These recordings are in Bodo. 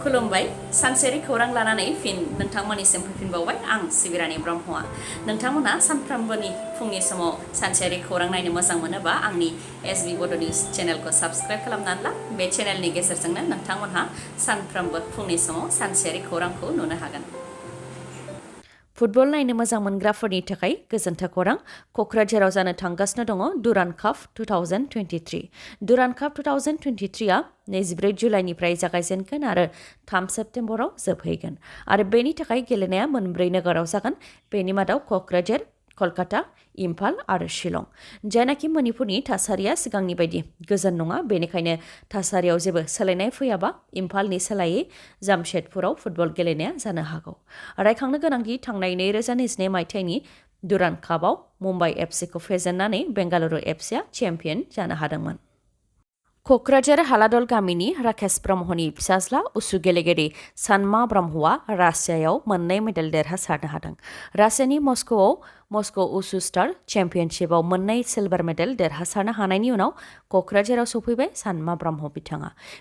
खुलुमबाय सानसेरि खौरां लानानै फिन नोंथांमोननिसिम फैफिनबावबाय आं सिबिरानि ब्रह्मआ नोंथांमोना सानफ्रोमबोनि फुंनि समाव सानसेरि खौरां नायनो मोजां मोनोबा आंनि एसबी बड' निउज चेनेलखौ साबस्क्राइब खालामनानै ला बे चेनेलनि गेजेरजोंनो नोंथांमोनहा सानफ्रोमबो फुंनि समाव सानसेरि खौरांखौ नुनो हागोन फुटबल नायनो मोजां मोनग्राफोरनि थाखाय गोजोनथाव खौरां क'क्राझाराव जानो थांगासिनो दङ डुरान्ड काप 2023 डुरान्ड काप 2023आ 24 जुलाइनिफ्राय जागायजेनगोन आरो 3 सेप्तेम्बराव जोबहैगोन आरो बेनि थाखाय गेलेनाया मोनब्रै नोगोराव जागोन बेनि मादाव क'क्राझार कलकाता इम्फाल आरो शिलं जायनाखि मणिपुरनि थासारिया सिगांनि बायदि गोजोन नङा बेनिखायनो थासारियाव जेबो सोलायनाय फैयाबा इम्फालनि सोलायै जामशेदपुराव फुटबल गेलेनाया जानो हागौ रायखांनो गोनांदि थांनाय 2022 मायथाइनि डुरान्ड कापआव मुम्बाइ एफसिखौ फेजेननानै बेंगालुरु एफसिआ चेम्पियन जानो हादोंमोन क'क्राझार हालादल गामिनि राकेश ब्रह्मनि फिसाज्ला उसु गेलेगिरि सानमा ब्रह्मआ रासियायाव मोननै मेडेल देरहासारनो हादों रासियानि मस्क' उसु स्टार चेम्पियनशिपआव मोननै सिलभार मेडेल देरहासारनो हानायनि उनाव क'क्राझाराव सफैबाय सानमा ब्रह्म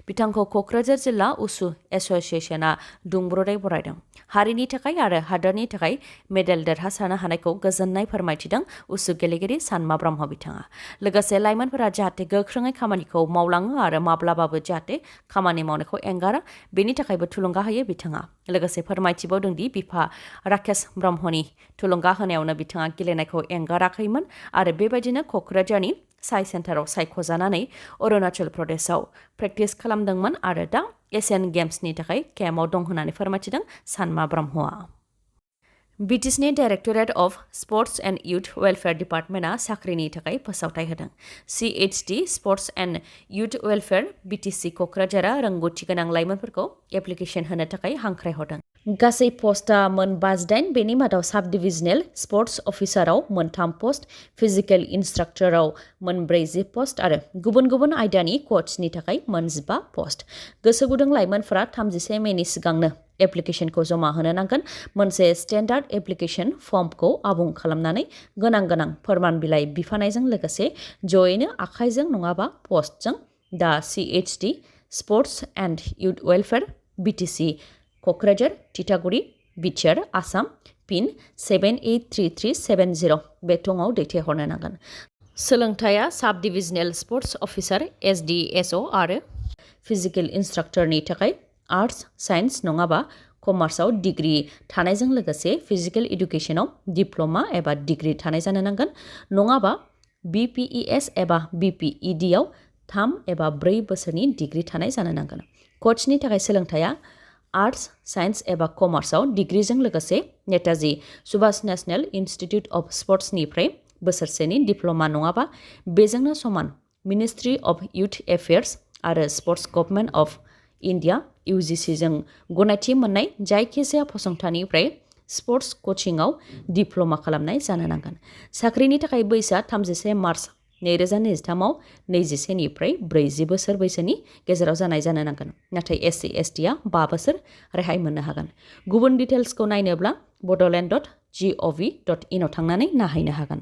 बिथांखौ क'क्राझार जिल्ला उसु एस'सियेशनआ दुंब्रुदै बरायदों हारिनि थाखाय आरो हादोरनि थाखाय मेडेल देरहासारनो हानायखौ गोजोननाय फोरमायथिदों उसु गेलेगिरि सानमा ब्रह्म बिथाङा लोगोसे लाइमोनफोरा जाहाथे गोख्रोङै खामानिखौ मावलाङो आरो माब्लाबाबो जाहाथे खामानि मावनायखौ एंगारा बेनि थाखायबो थुलुंगा होयो बिथाङा लोगोसे फोरमायथिबावदोंदि बिफा राकेश ब्रह्मनि थुलुंगा होनायावनो बिथाङा गेलेनायखौ एंगाराखैमोन आरो बेबायदिनो क'क्राझारनि साइ सेन्टाराव सायख'जानानै अरुणाचल प्रदेशआव प्रेक्टिस खालामदोंमोन आरो दा एसियान गेम्सनि थाखाय केम्पआव दं होननानै फोरमायथिदों सानमा ब्रह्मआ BTCनि directorate of sports and youth welfare डिपार्टमेन्टआ साख्रिनि थाखाय फोसावथाय होदों CHD sports and youth welfare BTC क'क्राझारा रोंगौथि गोनां लाइमोनफोरखौ एप्लिकेसन होनो थाखाय हांख्रायहरदों गासै पस्टआ मोन 58 बेनि मादाव साब डिभिजनेल स्पर्ट्स अफिसाराव मोन 3 पस्ट फिजिकेल इन्सट्राक्टराव मोन 40 पस्ट आरो गुबुन गुबुन आयदानि क'चनि थाखाय मोन 15 पस्ट गोसो गुदुं लाइमोनफोरा 31 मेनि सिगांनो एप्लिकेशनखौ जमा होनो नांगोन मोनसे स्टेन्डार्ड एप्लिकेशन फर्मखौ आबुं खालामनानै गोनां फोरमान बिलाइ बिफानायजों लोगोसे जयैनो आखाइजों नङाबा पस्टजों दा CHD sports and youth welfare BTC Kokrajhar Titaguri BTR Assam pin 783370 बे थंआव दैथायहरनो नांगोन सोलोंथाया sub divisional sports officer SDSO आरो फिजिकेल इन्सट्राक्टरनि थाखाय आर्ट्स साइन्स नङाबा कमार्सआव डिग्री थानायजों लोगोसे फिजिकेल इडुकेशनाव डिप्ल'मा एबा डिग्री थानाय जानो नांगोन नङाबा BPES एबा BPED आव 3 एबा 4 बोसोरनि डिग्री थानाय जानो नांगोन क'चनि थाखाय सोलोंथाया आर्ट्स साइन्स एबा कमार्सआव डिग्रीजों लोगोसे Netaji Subhash national institute of स्पर्ट्सनिफ्राय बोसोरसेनि डिप्ल'मा नङाबा बेजोंनो समान मिनिस्ट्रि अफ इउथ एफेयार्स आरो sports government of India UGC जों गनायथि मोननाय जायखिजाया फसंथाननिफ्राय स्पर्ट्स कचिंआव डिप्ल'मा खालामनाय जानो नांगोन साख्रिनि थाखाय बैसोआ 31 मार्च 2023 आव 21 निफ्राय 40 बोसोर बैसोनि गेजेराव जानाय जानो नांगोन नाथाय SC ST आ 5 बोसोर रेहाय मोननो हागोन गुबुन डिटेल्सखौ नायनोब्ला bodoland.gov.in आव थांनानै नायहैनो हागोन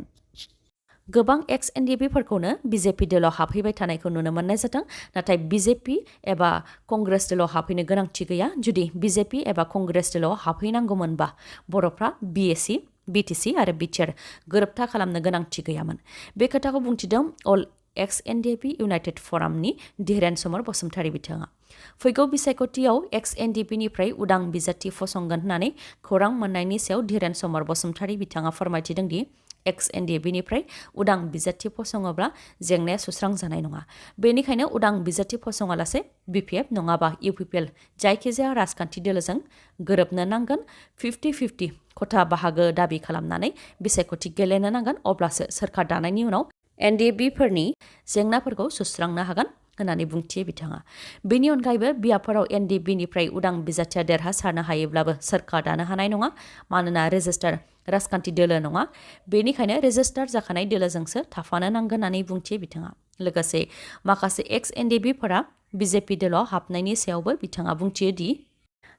गोबां ex-NDP-फोरखौनो BJP दोलाव हाबहैबाय थानायखौ नुनो मोननाय जादों नाथाय BJP एबा कंग्रेस दोलाव हाबहैनो गोनांथि गैया जुदि BJP एबा कंग्रेस दोलाव हाबहैनांगौमोनबा बर'फ्रा BSc BTC आरो बिटिआर गोरोबथा खालामनो गोनांथि गैयामोन बे खोथाखौ बुंथिदों अल ex-NDP इउनाइटेड फरामनि धीरेन समर बसुमतारी बिथाङा फैगौ बिसायख'थियाव ex-NDP-निफ्राय उदां बिजाथि फसंगोन होननानै खौरां मोननायनि सायाव धीरेन समर बसुमतारी बिथाङा फोरमायथिदों दि ex-NDP-निफ्राय उदां बिजाथि फसङोब्ला जेंनाया सुस्रांजानाय नङा बेनिखायनो उदां बिजाथि फसङालासे BPF नङाबा UPPL जायखिजाया राजखान्थि दोलोजों गोरोबनो नांगोन 50-50 खथा बाहागो दाबि खालामनानै बिसायख'थि गेलेनो नांगोन अब्लासो सोरखार दानायनि उनाव NDP-फोरनि जेंनाफोरखौ सुस्रांनो हागोन होननानै बुंथियो बिथाङा बेनि अनगायैबो बियाबफोराव NDP-निफ्राय उदां बिजाथिया देरहासारनो हायोब्लाबो सोरखार दानो हानाय नङा मानोना रेजिस्टार राजखान्थि दोलो नङा बेनिखायनो रेजिस्टार जाखानाय दोलोजोंसो थाफानो नांगोन होननानै बुंथियो बिथाङा लोगोसे माखासे ex-NDP-फोरा BJP दोलाव हाबनायनि सायावबो बिथाङा बुंथियो दि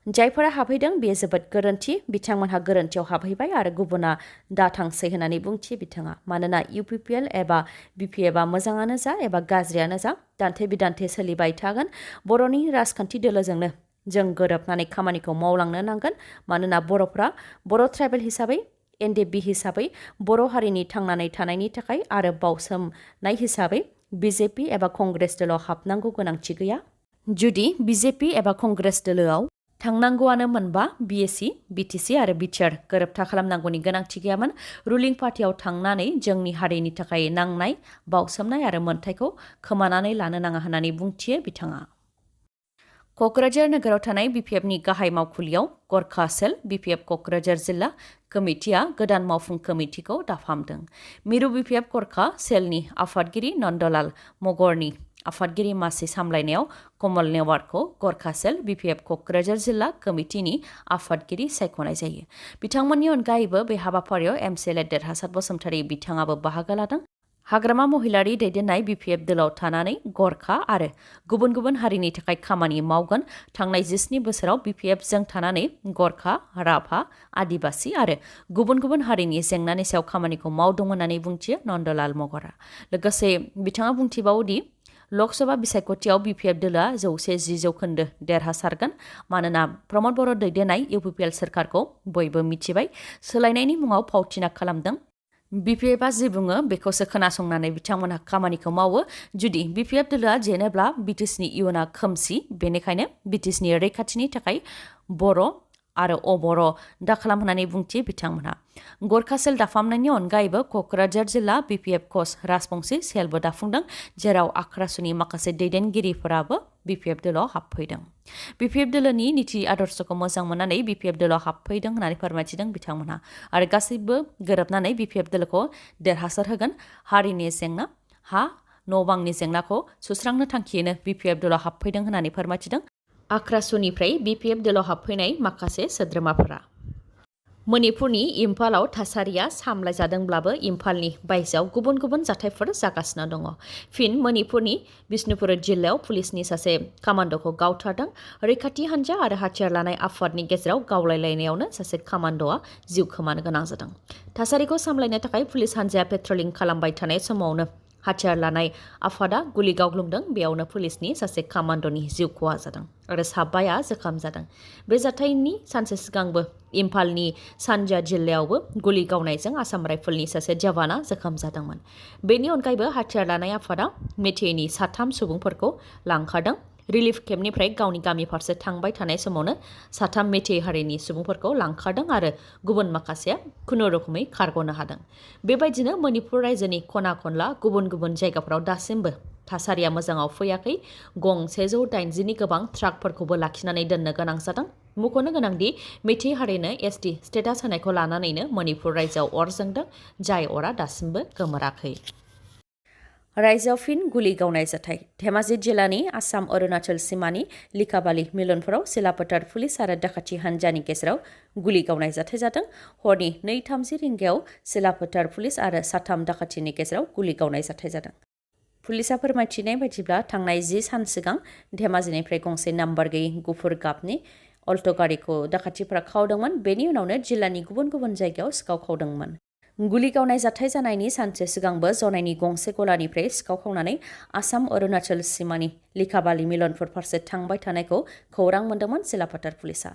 जायफोरा हाबहैदों बेयो जोबोद गोरोन्थि बिथांमोनहा गोरोन्थियाव हाबहैबाय आरो गुबुना दाथांसै होननानै बुंथियो बिथाङा मानोना UPPL एबा BPFआ मोजाङानो जा एबा गाज्रियानो जा दान्थे बिदान्थे सोलिबाय थागोन बर'नि राजखान्थि दोलोजोंनो जों गोरोबनानै खामानिखौ मावलांनो नांगोन मानोना बर'फ्रा बर' ट्राइबेल हिसाबै एनडिएफबि हिसाबै बर' हारिनि थांनानै थानायनि थाखाय आरो बावसोमनाय हिसाबै बिजेपि एबा कंग्रेस दोलोआव हाबनांगौ गोनांथि गैया। जुदि बिजेपि एबा कंग्रेस दोलोआव थांनांगौआनो मोनबा बिएसि बिटिसि आरो बिटिआर गोरोबथा खालामनांगौनि गोनांथि गैयामोन। रुलिं पार्टियाव थांनानै जोंनि हारिनि थाखाय नांनाय बावसोमनाय आरो मोन्थायखौ खोमानानै लानो नाङा होननानै बुंथियो बिथाङा। क'क्राझार नोगोराव थानाय बिपिएफनि गाहाय मावखुलियाव गरखा सेल बिपिएफ क'क्राझार जिल्ला कमिटिया गोदान मावफुं कमिटिखौ दाफामदों। मिरु बिपिएफ गरखा सेलनि आफादगिरि नन्दलाल मगरनि आफादगिरि मासि सामलायनायाव कमल नेवारखौ गरखा सेल बिपिएफ क'क्राझार जिल्ला कमिटिनि आफादगिरि सायख'नाय जायो। बिथांमोननि अनगायैबो बे हाबाफारियाव एमसिएलए देरहासार बसुमतारी बिथाङाबो बाहागो लादों। हाग्रामा महिलारि दैदेननाय बिपिएफ दोलाव थानानै गरखा आरो गुबुन गुबुन हारिनि थाखाय खामानि मावगोन। थांनाय 17 बोसोराव बिपिएफजों थानानै गरखा, राभा, आदिबासि आरो गुबुन गुबुन हारिनि जेंनानि सायाव खामानिखौ मावदोंमोन होननानै बुंथियो नन्दलाल मगरा। लोगोसे बिथाङा बुंथिबावोदि लकसभा बिसायख'थियाव बिपिएफ दोलोआ 110 जौखोन्दो देरहासारगोन मानोना प्रमद बर' दैदेननाय इउपिपिएल सोरखारखौ बयबो मिथिबाय। सोलायनायनि मुङाव फावथिना खालामदों। बिपिएफआ जि बुङो बेखौसो खोनासंनानै बिथांमोनहा खामानिखौ मावो। जुदि बिपिएफ दोलोआ जेनोब्ला बिटिसिनि इयुना खोमसि। बेनिखायनो बिटिसिनि रैखाथिनि थाखाय बर' आरो अबर' दाखालाम होननानै बुंथियो बिथांमोनहा। गरखा सेल दाफामनायनि अनगायैबो क'क्राझार जिल्ला बिपिएफ कच राजबंसि सेलबो दाफुंदों, जेराव आख्रासुनि माखासे दैदेनगिरिफोराबो बिपिएफ दोलोआव हाबफैदों। बिपिएफ दोलोनि नीति आदर्शखौ मोजां मोननानै बिपिएफ दोलोआव हाबफैदों होननानै फोरमायथिदों बिथांमोनहा आरो गासैबो गोरोबनानै बिपिएफ दोलोखौ देरहासार होगोन। हारिनि जेंना, हा, न' बांनि जेंनाखौ सुस्रांनो थांखियैनो बिपिएफ दोलोआव हाबफैदों होननानै फोरमायथिदों आख्रासुनिफ्राय बिपिएफ दोलोआव हाबफैनाय माखासे सोद्रोमाफोरा। मणिपुरनि इम्फालाव थासारिया सामलायजादोंब्लाबो इम्फालनि बायजोआव गुबुन गुबुन जाथायफोर जागासिनो दङ। फिन मणिपुरनि बिष्णुपुर जिल्लायाव पुलिसनि सासे कामान्ड'खौ गावथारदों। रैखाथि हान्जा आरो हाथियार लानाय आफादनि गेजेराव गावलायलायनायावनो सासे कामान्ड'आ जिउ खोमानो गोनां जादों। थासारिखौ सामलायनो थाखाय पुलिस हान्जाया पेट्रलिं खालामबाय थानाय समावनो हाथियार लानाय आफादा गुलि गावग्लुंदों। बेयावनो पुलिसनि सासे कामान्ड'नि जिउ खहा जादों आरो साबाया जोखोम जादों। बे जाथायनि सानसे सिगांबो इम्फालनि सानजा जिल्लायावबो गुलि गावनायजों आसाम राइफलनि सासे जवाना जोखोम जादोंमोन। बेनि अनगायैबो हाथियार लानाय आफादा मेथेइनि 3 सुबुंफोरखौ लांखारदों। रिलिफ केम्पनिफ्राय गावनि गामि फारसे थांबाय थानाय समावनो 3 मेथेइ हारिनि सुबुंफोरखौ लांखारदों आरो गुबुन माखासेया खुनुरुखुमै खारग'नो हादों। बेबायदिनो मणिपुर रायजोनि खना खनला गुबुन गुबुन जायगाफोराव दासिमबो थासारिया मोजाङाव फैयाखै। गं 180नि गोबां ट्राकफोरखौबो लाखिनानै दोननो गोनां जादों। मख'नो गोनांदि मेथेइ हारिनो एसटि स्टेटास होनायखौ लानानैनो मणिपुर रायजोआव अर जोंदों, जाय अरा दासिमबो गोमोराखै। रायजोआव फिन गुलि गावनाय जाथाय। धेमाजि जिल्लानि आसाम अरुणाचल सिमानि लिकाबाली मिलनफोराव सिलापथार पुलिस आरो दाखाथि हान्जानि गेजेराव गुलि गावनाय जाथाय जादों। हरनि 2:30 रिंगायाव सिलापथार पुलिस आरो 3 दाखाथिनि गेजेराव गुलि गावनाय जाथाय जादों। पुलिसा फोरमायथिनाय बायदिब्ला थांनाय 10 सान सिगां धेमाजिनिफ्राय गंसे नाम्बार गैयै गुफुर गाबनि अल्ट' गारिखौ दाखाथिफोरा खावदोंमोन। बेनि उनावनो जिल्लानि गुबुन गुबुन जायगायाव सिखाव खावदोंमोन। गुलि गावनाय जाथाय जानायनि सानसे सिगांबो जनायनि गंसे गलानिफ्राय सिखाव खावनानै आसाम अरुणाचल सिमानि लिकाबाली मिलनफोर फारसे थांबाय थानायखौ खौरां मोन्दोंमोन सिलापथार पुलिसा।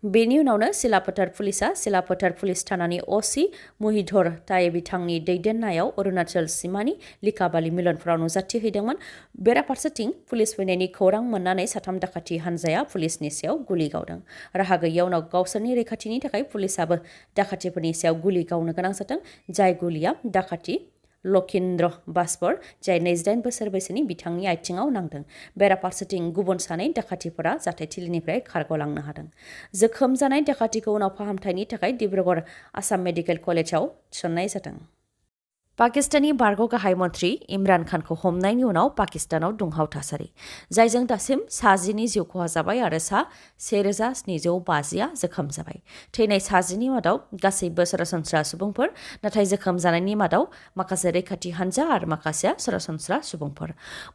बेनि उनावनो सिलापथार पुलिसा सिलापथार पुलिस थानानि असि मुहिधर ताये बिथांनि दैदेननायाव अरुणाचल सिमानि लिकाबाली मिलनफोराव नुजाथि हैदोंमोन। बेराफारसेथिं पुलिस फैनायनि खौरां मोननानै 3 दाखाथि हान्जाया पुलिसनि सायाव गुलि गावदों। राहा गैयैयाव उनाव गावसोरनि रैखाथिनि थाखाय पुलिसाबो दाखाथिफोरनि सायाव गुलि गावनो गोनां जादों। जाय गुलिया दाखाथि लखिन्द्र बासपर, जाय 28 बोसोर बैसोनि बिथांनि आथिङाव नांदों। बेराफारसेथिं गुबुन 2 दाखाथिफोरा जाथायथिलिनिफ्राय खारग'लांनो हादों। जोखोम जानाय दाखाथिखौ उनाव फाहामथायनि थाखाय डिब्रुगड़ आसाम मेडिकेल कलेजाव थिसननाय जादों। पाकिस्ताननि बारग' गाहाय मन्थ्रि इमरान खानखौ हमनायनि उनाव पाकिस्तानाव दुंहाव थासारि, जायजों दासिम 10 जिउ खहा जाबाय आरो 1750 जोखोम जाबाय। थैनाय 10 मादाव गासैबो सरासनस्रा सुबुंफोर, नाथाय जोखोम जानायनि मादाव माखासे रैखाथि हान्जा आरो माखासेया सरासनस्रा सुबुंफोर।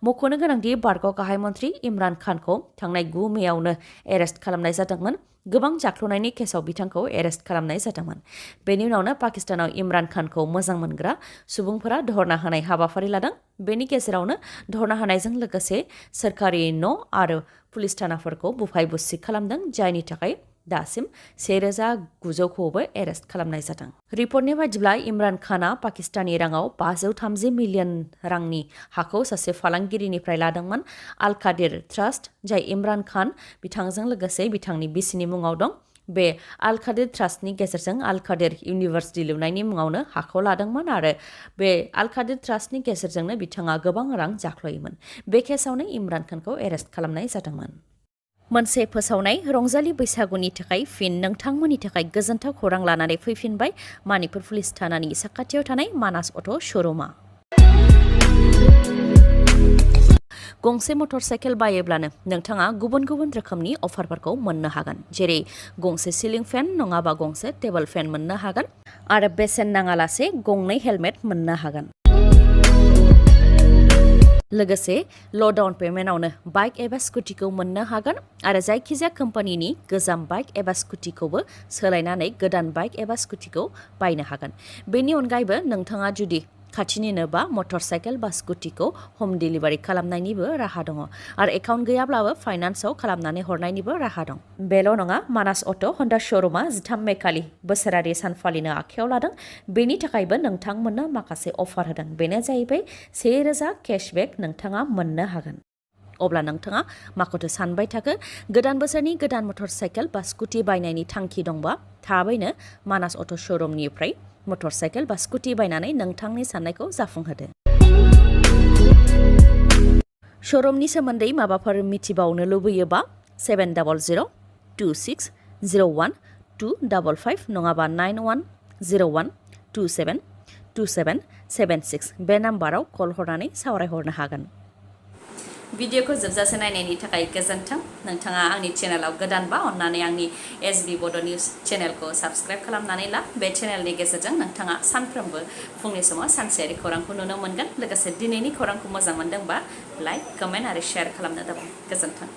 मख'नो गोनांदि बारग' गाहाय मन्थ्रि इमरान खानखौ थांनाय 9 मेआवनो एरेस्ट खालामनाय जादोंमोन। गोबां जाख्ल'नायनि केसाव बिथांखौ एरेस्ट खालामनाय जादोंमोन। बेनि उनावनो पाकिस्तानाव इमरान खानखौ मोजां मोनग्रा सुबुंफोरा धर्ना होनाय हाबाफारि लादों। बेनि गेजेरावनो धर्ना होनायजों लोगोसे सोरखारि न' आरो पुलिस थानाफोरखौ बुफाय बुसि खालामदों जायनि थाखाय दासिम 1900खौबो एरेस्ट खालामनाय जादों। रिपर्टनि बायदिब्ला इमरान खाना पाकिस्तानी राङाव 530 मिलियन रांनि हाखौ सासे फालांगिरिनिफ्राय लादोंमोन। आल कादिर ट्रास्ट जाय इमरान खान बिथांजों लोगोसे बिथांनि बिसिनि मुङाव दं। बे आल कादिर ट्रास्टनि गेजेरजों आल कादिर इउनिभार्सिटि लुनायनि मुङावनो हाखौ लादोंमोन आरो बे आल कादिर ट्रास्टनि गेजेरजोंनो बिथाङा गोबां रां जाख्लयोमोन। बे केसावनो इमरान खानखौ एरेस्ट खालामनाय जादोंमोन। मोनसे फोसावनाय रंजालि बैसागुनि थाखाय फिन नोंथांमोननि थाखाय गोजोनथाव खौरां लानानै फैफिनबाय मानिपुर पुलिस थानानि साखाथियाव थानाय मानास अट' श'रुमा। गंसे मटर साइकेल बायोब्लानो नोंथाङा गुबुन गुबुन रोखोमनि अफारफोरखौ मोननो हागोन, जेरै गंसे सिलिं फेन नङाबा गंसे टेबोल फेन मोननो हागोन आरो बेसेन नाङालासे गंनै हेलमेट मोननो हागोन। लोगोसे ल' डाउन पेमेन्टआवनो बाइक एबा स्कुटिखौ मोननो हागोन आरो जायखिजाया कम्पानिनि गोजाम बाइक एबा स्कुटिखौबो सोलायनानै गोदान बाइक एबा स्कुटिखौ बायनो हागोन। बेनि अनगायैबो नोंथाङा जुदि खाथिनिनो बा मटर साइकेल बा स्कुटिखौ हम डिलिभारि खालामनायनिबो राहा दङ आरो एकाउन्ट गैयाब्लाबो फाइनान्सआव खालामनानै हरनायनिबो राहा दं। बेल' नङा, मानास अट' हन्डा श'रुमा 13 मे खालि बोसोरारि सान फालिनो आखायाव लादों। बेनि थाखायबो नोंथांमोननो माखासे अफार होदों। बेनो जाहैबाय 1000 केशबेक नोंथाङा मोननो हागोन। अब्ला नोंथाङा माखौथो सानबाय थाखो? गोदान बोसोरनि गोदान मटर साइकेल बा स्कुटि बायनायनि थांखि दंबा थाबैनो मानास अट' श'रुमनिफ्राय मटर साइकेल बा स्कुटि बायनानै नोंथांनि साननायखौ जाफुंहोदो। श'रुमनि सोमोन्दै माबाफोर मिथिबावनो लुबैयोबा 70026012555 नङाबा 9101272776 बे नाम्बाराव कल हरनानै सावरायहरनो हागोन। भिडिअखौ जोबजासे नायनायनि थाखाय गोजोन्थों। नोंथाङा आंनि चेनेलाव गोदानबा अन्नानै आंनि SB बड' निउस चेनेलखौ साबस्क्राइब खालामनानै ला। बे चेनेलनि गेजेरजों नोंथाङा सानफ्रोमबो फुंनि समाव सानसेयारि खौरांखौ नुनो मोनगोन। लोगोसे दिनैनि खौरांखौ मोजां मोनदोंबा लाइक, कमेन्ट आरो शेयार खालामनो दाबाव। गोजोन्थों।